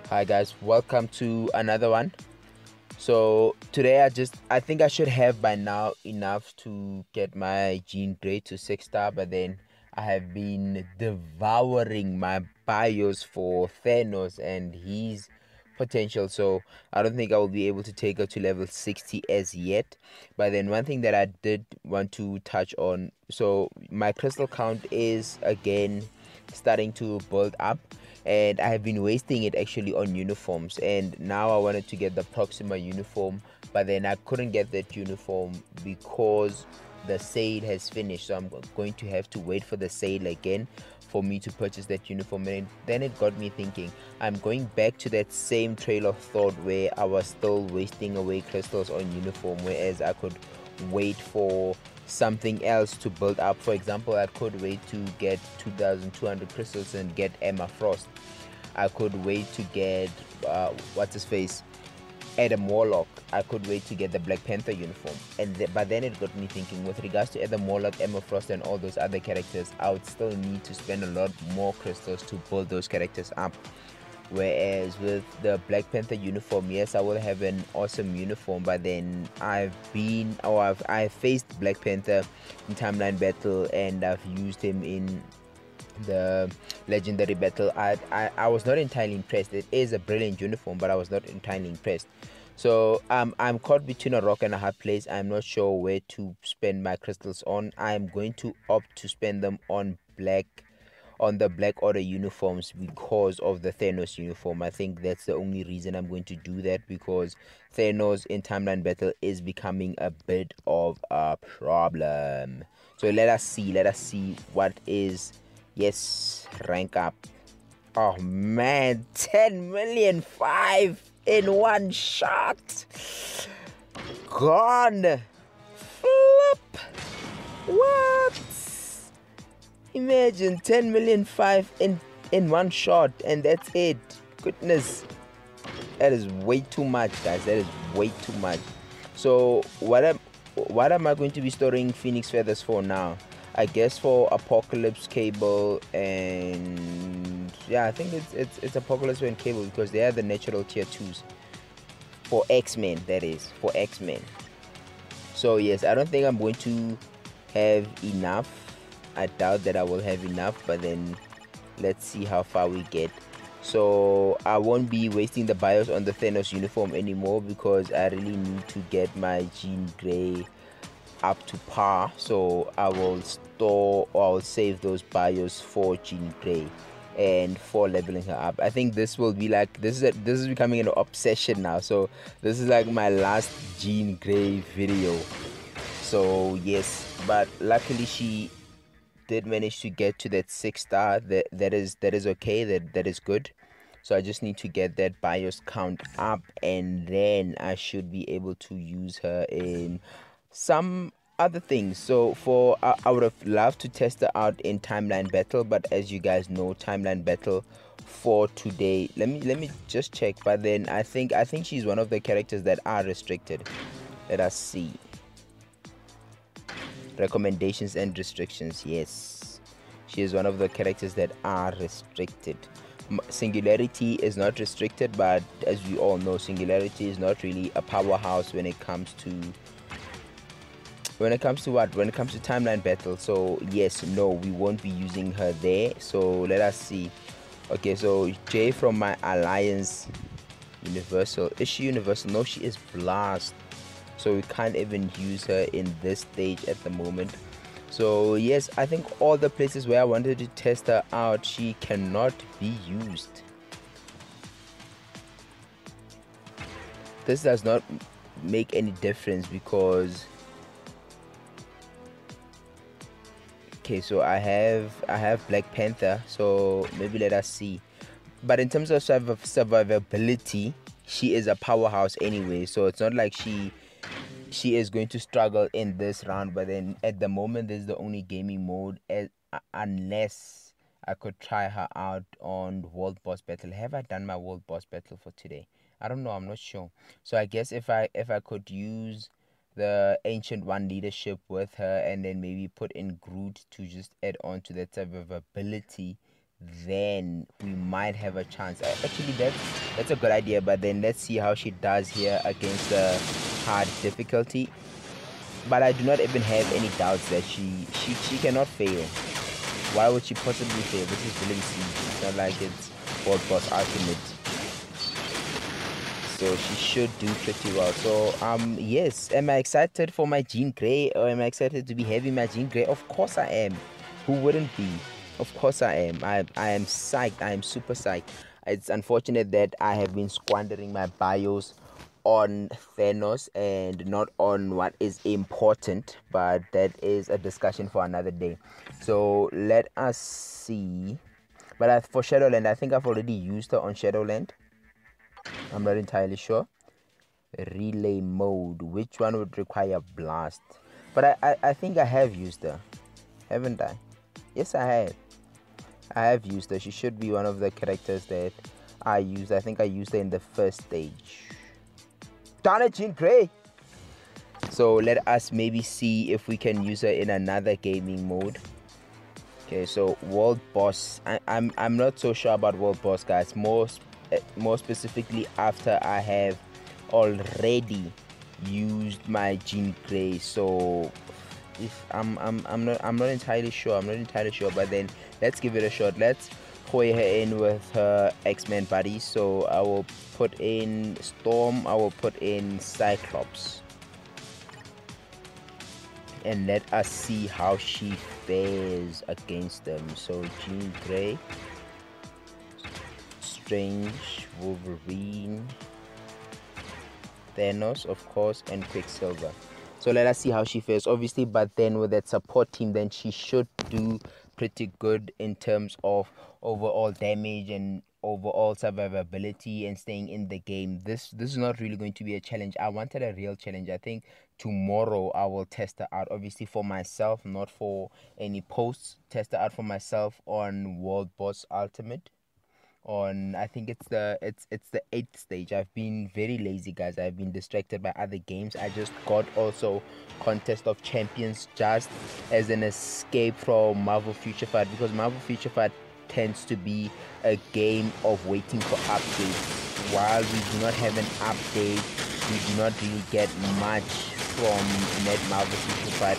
Hi guys, welcome to another one. So today I think I should have by now enough to get my Gene grade to 6-star, but then I have been devouring my bios for Thanos and his potential, so I don't think I will be able to take her to level 60 as yet. But then one thing that I did want to touch on, so my crystal count is again starting to build up, and I have been wasting it actually on uniforms, and now I wanted to get the Proxima uniform, but then I couldn't get that uniform because the sale has finished, so I'm going to have to wait for the sale again for me to purchase that uniform. And then it got me thinking, I'm going back to that same trail of thought where I was still wasting away crystals on uniform, whereas I could wait for something else to build up. For example, I could wait to get 2200 crystals and get Emma Frost. I could wait to get what's his face, Adam Warlock. I could wait to get the Black Panther uniform. But then it got me thinking, with regards to Adam Warlock, Emma Frost and all those other characters, I would still need to spend a lot more crystals to build those characters up. Whereas with the Black Panther uniform, yes, I will have an awesome uniform, but then I've faced Black Panther in timeline battle, and I've used him in the legendary battle. I was not entirely impressed. It is a brilliant uniform, but I was not entirely impressed. So I'm caught between a rock and a hard place. I'm not sure where to spend my crystals on. I'm going to opt to spend them on the Black Order uniforms because of the Thanos uniform. I think that's the only reason I'm going to do that, because Thanos in timeline battle is becoming a bit of a problem. So let us see what is. Yes, rank up. Oh man, 10 million 5 in one shot. Gone. Flip. What? Imagine 10 million 5 in one shot, and that's it. Goodness, that is way too much, guys. That is way too much. So what am I going to be storing Phoenix feathers for now? I guess for Apocalypse, Cable, and yeah, I think it's Apocalypse and Cable, because they are the natural tier 2s for X-Men. That is for X-Men. So yes, I don't think I'm going to have enough. I doubt that I will have enough, but then let's see how far we get. So I won't be wasting the bios on the Thanos uniform anymore, because I really need to get my Jean Grey up to par. So I will store, or I'll save those bios for Jean Grey and for leveling her up. I think this will be like, this is becoming an obsession now. So this is like my last Jean Grey video. So yes, but luckily she did manage to get to that 6-star. That is okay. That is good. So I just need to get that bios count up, and then I should be able to use her in some other things. So I would have loved to test her out in timeline battle, but as you guys know, timeline battle for today, let me just check. But then I think she's one of the characters that are restricted. Let us see. Recommendations and restrictions. Yes, she is one of the characters that are restricted. Singularity is not restricted, but as we all know, Singularity is not really a powerhouse when it comes to timeline battle. So yes, no, we won't be using her there. So let us see. Okay, so Jay from my alliance, universal. Is she universal? No, she is blast, so we can't even use her in this stage at the moment. So yes, I think all the places where I wanted to test her out, she cannot be used. This does not make any difference, because okay, so I have Black Panther, so maybe let us see. But in terms of survivability, she is a powerhouse anyway, so it's not like she is going to struggle in this round. But then at the moment, this is the only gaming mode, unless I could try her out on World Boss Battle. Have I done my World Boss Battle for today? I don't know, I'm not sure. So I guess if I could use the Ancient One leadership with her, and then maybe put in Groot to just add on to that survivability, then we might have a chance. Actually, that's a good idea, but then let's see how she does here against the hard difficulty. But I do not even have any doubts that she cannot fail. Why would she possibly fail? This is really easy. It's not like it's World Boss Ultimate. So she should do pretty well. So yes, am I excited for my Jean Grey, or am I excited to be having my Jean Grey? Of course I am. Who wouldn't be? Of course I am. I am psyched. I am super psyched. It's unfortunate that I have been squandering my bios on Thanos and not on what is important, but that is a discussion for another day. So let us see. But for Shadowland, I think I've already used her on Shadowland. I'm not entirely sure. Relay mode, which one would require blast? But I think I have used her, haven't I? Yes, I have used her. She should be one of the characters that I used. I think I used her in the first stage. Darn it, Jean Grey! So let us maybe see if we can use her in another gaming mode. Okay, so World Boss. I'm not so sure about World Boss, guys. More specifically, after I have already used my Jean Grey. So if I'm not entirely sure. But then let's give it a shot. Let's throw her in with her X-Men buddies. So I will put in Storm. I will put in Cyclops. And let us see how she fares against them. So Jean Grey, Strange, Wolverine, Thanos, of course, and Quicksilver. So let us see how she fares, obviously. But then with that support team, then she should do pretty good in terms of overall damage and overall survivability and staying in the game. This is not really going to be a challenge. I wanted a real challenge. I think tomorrow I will test her out, obviously for myself, not for any posts. Test her out for myself on World Boss Ultimate. On, I think it's the 8th stage. I've been very lazy, guys. I've been distracted by other games. I just got also Contest of Champions just as an escape from Marvel Future Fight, because Marvel Future Fight tends to be a game of waiting for updates. While we do not have an update, we do not really get much from Net Marvel Future Fight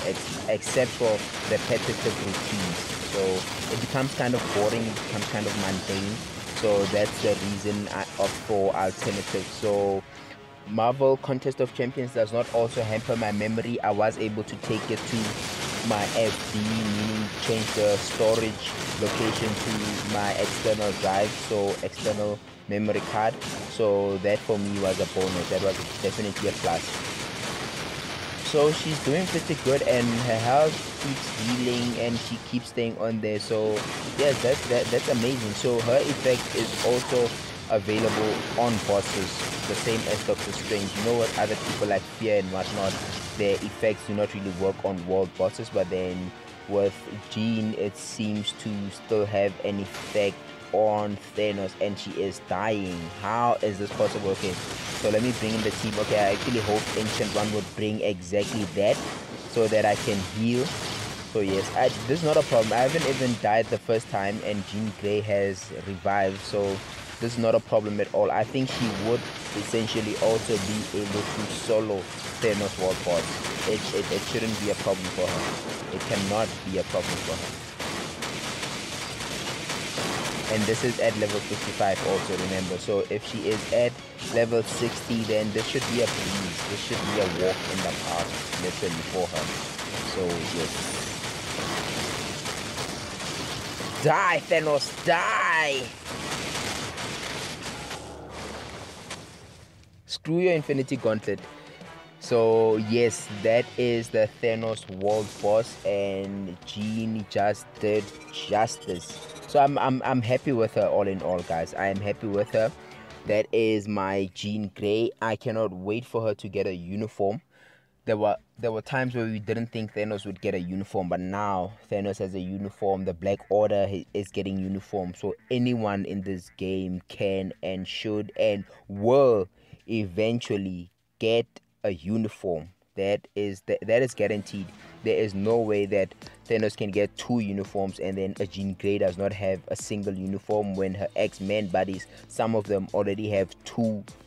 except for repetitive routines. So it becomes kind of boring, it becomes kind of mundane. So that's the reason for alternatives. So Marvel Contest of Champions does not also hamper my memory. I was able to take it to my FD, meaning change the storage location to my external drive, so external memory card. So that for me was a bonus. That was definitely a plus. So she's doing pretty good, and her health keeps healing and she keeps staying on there. So yes, that's amazing. So her effect is also available on bosses, the same as Doctor Strange. You know what, other people like Fear and whatnot, their effects do not really work on world bosses, but then with Jean it seems to still have an effect on Thanos, and she is dying. How is this possible? Okay, so let me bring in the team. Okay, I actually hope Ancient One would bring exactly that so that I can heal. So yes, this is not a problem. I haven't even died the first time, and Jean Grey has revived, so this is not a problem at all. I think she would essentially also be able to solo Thanos World Boss. It shouldn't be a problem for her. It cannot be a problem for her. And this is at level 55 also, remember. So if she is at level 60, then this should be a breeze. This should be a walk in the park, literally, for her. So yes. Die, Thanos, die! Screw your Infinity Gauntlet. So yes, that is the Thanos World Boss, and Jean just did justice. So I'm happy with her, all in all, guys. I am happy with her. That is my Jean Grey. I cannot wait for her to get a uniform. There were times where we didn't think Thanos would get a uniform, but now Thanos has a uniform. The Black Order is getting uniform. So anyone in this game can and should and will eventually get a uniform. That is guaranteed. there is no way that Thanos can get 2 uniforms and then a Jean Grey does not have a single uniform, when her X-Men buddies, some of them already have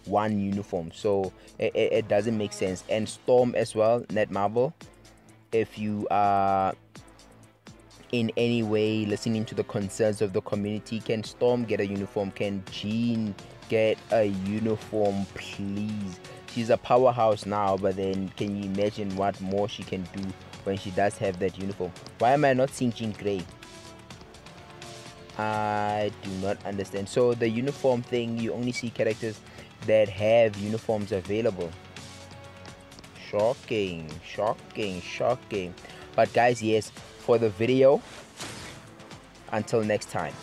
1 uniform. So it doesn't make sense. And Storm as well, Net Marvel, if you are in any way listening to the concerns of the community, can Storm get a uniform? Can Jean get a uniform, please? She's a powerhouse now, but then can you imagine what more she can do when she does have that uniform? Why am I not seeing Jean Grey? I do not understand. So the uniform thing, you only see characters that have uniforms available. Shocking. But guys, yes, for the video, until next time.